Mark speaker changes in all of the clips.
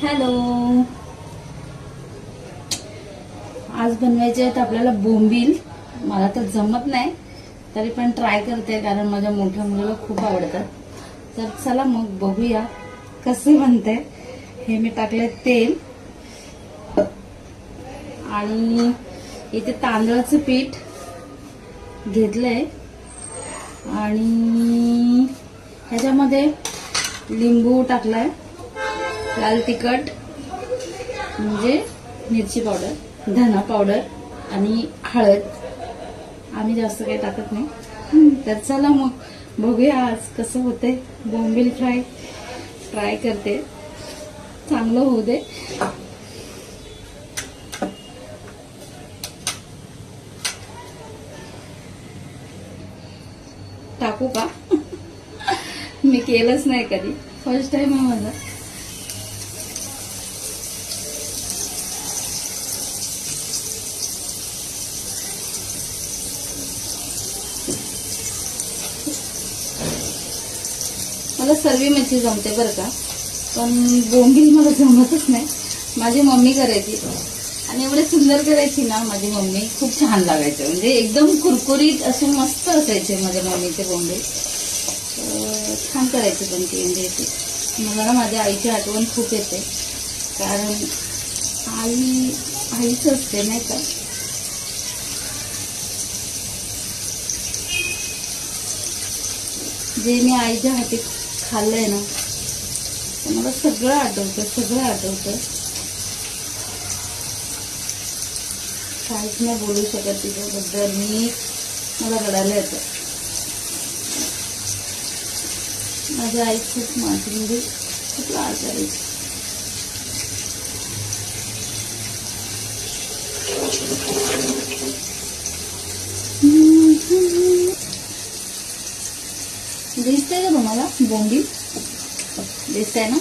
Speaker 1: Hello, आज बनवायचे आहेत आपल्याला बोंबील. मला तर जमत नाही, तरी पण ट्राय करते कारण माझ्या मोठ्या मुलाला खूप आवडतात. तर चला मग बघूया कसे बनते. हे मी टाकले तेल आणि इथे तांदळाचं पीठ घेतलंय आणि ह्याच्यामध्ये लिंबू टाकलाय, लाल तिखट म्हणजे मिरची पावडर, धना पावडर आणि हळद. आम्ही जास्त काही टाकत नाही. तर चला मग बघूया आज कसं होते बोंबील फ्राय. ट्राय करते, चांगलं होऊ दे. टाकू का? मी केलंच नाही कधी, फर्स्ट टाइम आहे माझा. मला सर्वी मिरची जमते बरं का, पण बोंबील मला जमतच नाही. माझी मम्मी करायची आणि एवढे सुंदर करायची ना माझी मम्मी, खूप छान लागायचे. म्हणजे एकदम कुरकुरीत असे मस्त असायचे माझ्या मम्मीचे बोंबील. छान करायचे पण ती. म्हणजे मला ना माझ्या आईची आठवण खूप येते, कारण आईच असते नाही का. जे मी आईच्या हाती खाल्लंय ना तर मला सगळं आठवतं. काहीच नाही बोलू शकत तिच्याबद्दल मी. मला रडायला येतं. माझी आई खूप म्हणजे खूप लाड करायची. दिसतंय का तुम्हाला बोंबील? दिसतंय ना.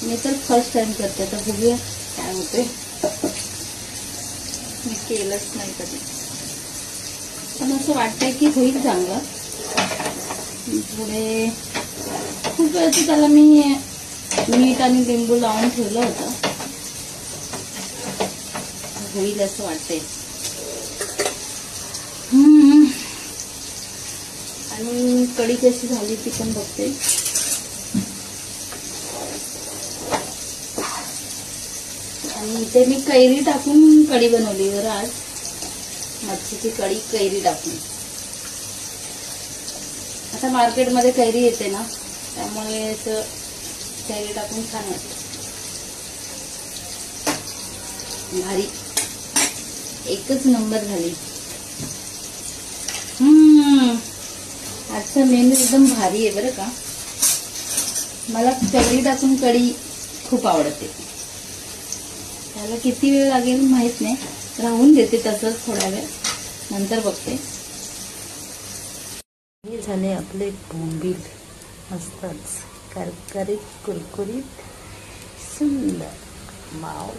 Speaker 1: मी तर फर्स्ट टाइम करते, तर बघूया काय होते. मी केलंच नाही कधी, पण असं वाटतंय की होईल चांगलं. पुढे खूप वेळचं त्याला मी मीठ आणि लिंबू लावून ठेवलं होतं. होईल असं वाटतंय. आणि कढी कशी झाली ती पण बघते. आणि इथे मी कैरी टाकून कढी बनवली जरा आज. मच्छीची कढी कैरी टाकून. आता मार्केटमध्ये कैरी येते ना, त्यामुळे कैरी टाकून छान वाटतं. भारी, एकच नंबर झाली. आजचा मेनू एकदम भारी आहे बरं का. मला कैरी टाकून कढी खूप आवडते. त्याला किती वेळ लागेल माहित नाही, राहून देते तसंच थोडा वेळ, नंतर बघते. हे झाले आपले बोंबील, मस्तच करकरीत कुरकुरीत सुंदर. वाव.